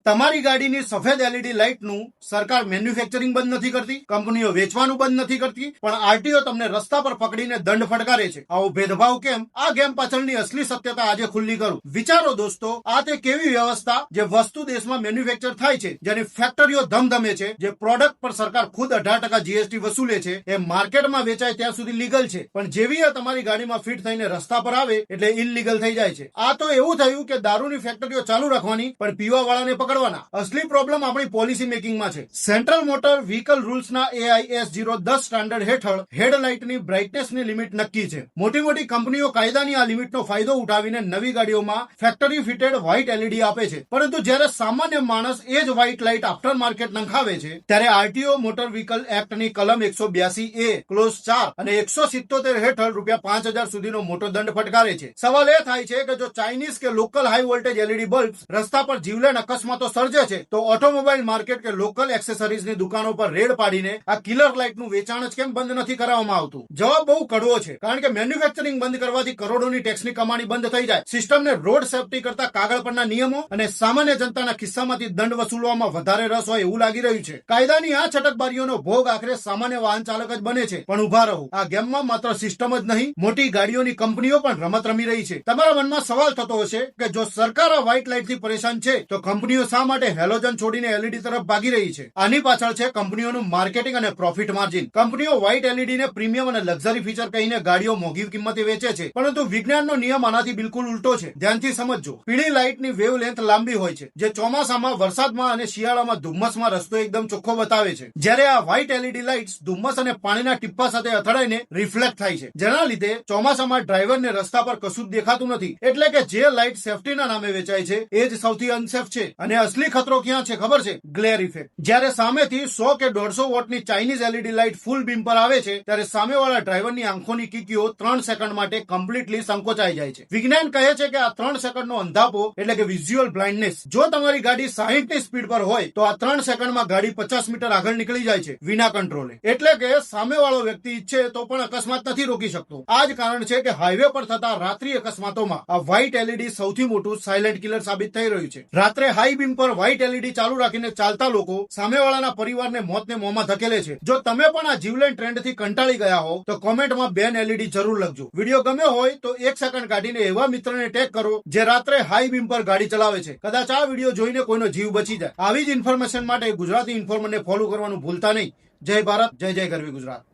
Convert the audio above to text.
તમારી ગાડીની સફેદ એલઈડી લાઇટનું સરકાર મેન્યુફેક્ચરિંગ બંધ નથી કરતી, કંપનીઓ વેચવાનું બંધ નથી કરતી, પણ આરટીઓ તમને રસ્તા પર પકડીને દંડ ફટકારે છે. આવો ભેદભાવ કેમ? આ ગેમ પાછળની અસલી સત્યતા આજે ખુલ્લી કરું. વિચારો દોસ્તો, આ તે કેવી વ્યવસ્થા જે વસ્તુ દેશમાં મેન્યુફેક્ચર થાય છે, જેની ફેક્ટરીઓ ધમધમે છે, જે પ્રોડક્ટ પર સરકાર ખુદ 18% જીએસટી વસૂલે છે, એ માર્કેટમાં વેચાય ત્યાં સુધી લીગલ છે, પણ જેવી એ તમારી ગાડીમાં ફિટ થઈને રસ્તા પર આવે એટલે ઇલીગલ થઈ જાય છે. આ તો એવું થયું કે દારૂની ફેક્ટરીઓ ચાલુ રાખવાની પણ પીવા વાળાને પકડવાના. અસલી પ્રોબ્લેમ આપણી પોલિસી મેકિંગમાં છે. સેન્ટ્રલ મોટર વ્હીકલ રૂલ્સના AIS 010 સ્ટાન્ડર્ડ હેઠળ હેડલાઇટની બ્રાઇટનેસની લિમિટ નક્કી છે. મોટી મોટી કંપનીઓ કાયદાની આ લિમિટનો ફાયદો ઉઠાવીને નવી ગાડીઓમાં ફેક્ટરી ફિટેડ વ્હાઇટ એલઈડી આપે છે, પરંતુ જ્યારે સામાન્ય માણસ એ જ વ્હાઇટ લાઇટ આફ્ટર માર્કેટ નંખાવે છે ત્યારે આરટીઓ મોટર વ્હીકલ એક્ટની કલમ 182A ક્લોઝ 4 અને 177 હેઠળ ₹5000 સુધીનો મોટો દંડ ફટકારે છે. સવાલ એ થાય છે કે જો ચાઇનીઝ કે local high voltage LED bulb રસ્તા પર જીવલેણ અકસ્માતો સર્જે છે તો ઓટોમોબાઈલ માર્કેટ કે લોકલ એક્સેસરીઝની દુકાનો પર રેડ પાડીને આ કિલર લાઇટનું વેચાણ જ કેમ બંધ નથી કરાવવામાં આવતું? જવાબ બહુ કડવો છે, કારણ કે મેન્યુફેક્ચરિંગ બંધ કરવાથી કરોડોની ટેક્સની કમાણી બંધ થઈ જાય. સિસ્ટમને રોડ સેફટી કરતા કાગળ પરના નિયમો અને સામાન્ય જનતાના ખિસ્સામાંથી દંડ વસૂલવામાં વધારે રસ હોય એવું લાગી રહ્યું છે. કાયદાની આ છટકબારીઓનો ભોગ આખરે સામાન્ય વાહન ચાલક જ બને છે. પણ ઉભા રહો, આ ગેમમાં માત્ર સિસ્ટમ જ નહીં, મોટી ગાડીઓની કંપનીઓ પણ રમત રમી રહી છે. તમારા મનમાં સવાલ થતો હશે કે જો સરકાર આ વ્હાઇટ લાઇટથી પરેશાન છે તો કંપનીઓ શા માટે હેલોજન છોડીને એલઈડી તરફ ભાગી રહી છે? આની પાછળ છે કંપનીઓનું માર્કેટિંગ અને પ્રોફિટ માર્જિન. કંપનીઓ વ્હાઇટ એલઈડી ને પ્રીમિયમ અને લક્ઝરી ફીચર કહીને ગાડીઓ મોંઘી કિંમતે વેચે છે, પરંતુ વિજ્ઞાનનો નિયમ આનાથી બિલકુલ ઉલટો છે. ધ્યાનથી સમજજો. પીળી લાઇટની વેવલેન્થ લાંબી હોય છે, જે ચોમાસામાં, વરસાદમાં અને શિયાળામાં ધુમ્મસમાં રસ્તો એકદમ ચોખ્ખો બતાવે છે, જ્યારે આ વ્હાઇટ એલઈડી લાઇટ્સ ધુમ્મસ અને પાણીના ટીપ્પા સાથે અથડાઈને રિફ્લેક્ટ થાય છે, જેના લીધે ચોમાસામાં ડ્રાઈવરને રસ્તા પર કશું જ દેખાતું નથી. એટલે કે જે લાઇટ સેફટીના નામે વેચાય છે એ જ સૌથી અનસેફ છે. અને અસલી ખતરો ક્યાં છે ખબર છે? ગ્લેર ઇફેક્ટ. જ્યારે સામેથી 100 કે 150 વોટની ચાઇનીઝ એલઈડી લાઇટ ફૂલ બીમ પર આવે છે ત્યારે સામેવાળા ડ્રાઈવરની આંખોની કીકીઓ 3 સેકન્ડ માટે કમ્પ્લીટલી સંકોચાઈ જાય છે. વિજ્ઞાન કહે છે કે આ 3 સેકન્ડનો અંધાપો એટલે કે વિઝ્યુઅલ બ્લાઇન્ડનેસ. જો તમારી ગાડી 60ની સ્પીડ પર હોય તો આ 3 સેકન્ડમાં ગાડી 50 મીટર આગળ નીકળી જાય છે વિના કંટ્રોલે. એટલે કે સામેવાળો વ્યક્તિ ઈચ્છે તો પણ અકસ્માત નથી રોકી શકતો. આ જ કારણ છે કે હાઈવે પર થતા રાત્રિ અકસ્માતોમાં આ વ્હાઇટ એલઈડી સૌથી મોટું સાયલેન્ટ કિલર સાબિત થઈ રહ્યું છે. રાત્રે હાઈ બીમ પર વ્હાઇટ એલઈડી ચાલુ રાખીને ચાલતા લોકો સામેવાળાના પરિવારને મોતને મોંમાં ધકેલે છે. જો તમે પણ આ જીવલેણ ટ્રેન્ડથી કંટાળી ગયા હો તો કોમેન્ટમાં બેન એલઈડી જરૂર લખજો. વિડીયો ગમ્યો હોય તો 1 સેકન્ડ કાઢીને એવા મિત્રને ટેગ કરો જે રાત્રે હાઈ બીમ પર ગાડી ચલાવે છે. કદાચ આ વિડીયો જોઈને કોઈનો જીવ બચી જાય. આવી જ ઇન્ફોર્મેશન માટે ગુજરાતી ઇન્ફોર્મરને ફોલો કરવાનું ભૂલતા નહીં. જય ભારત, જય જય ગરવી ગુજરાત.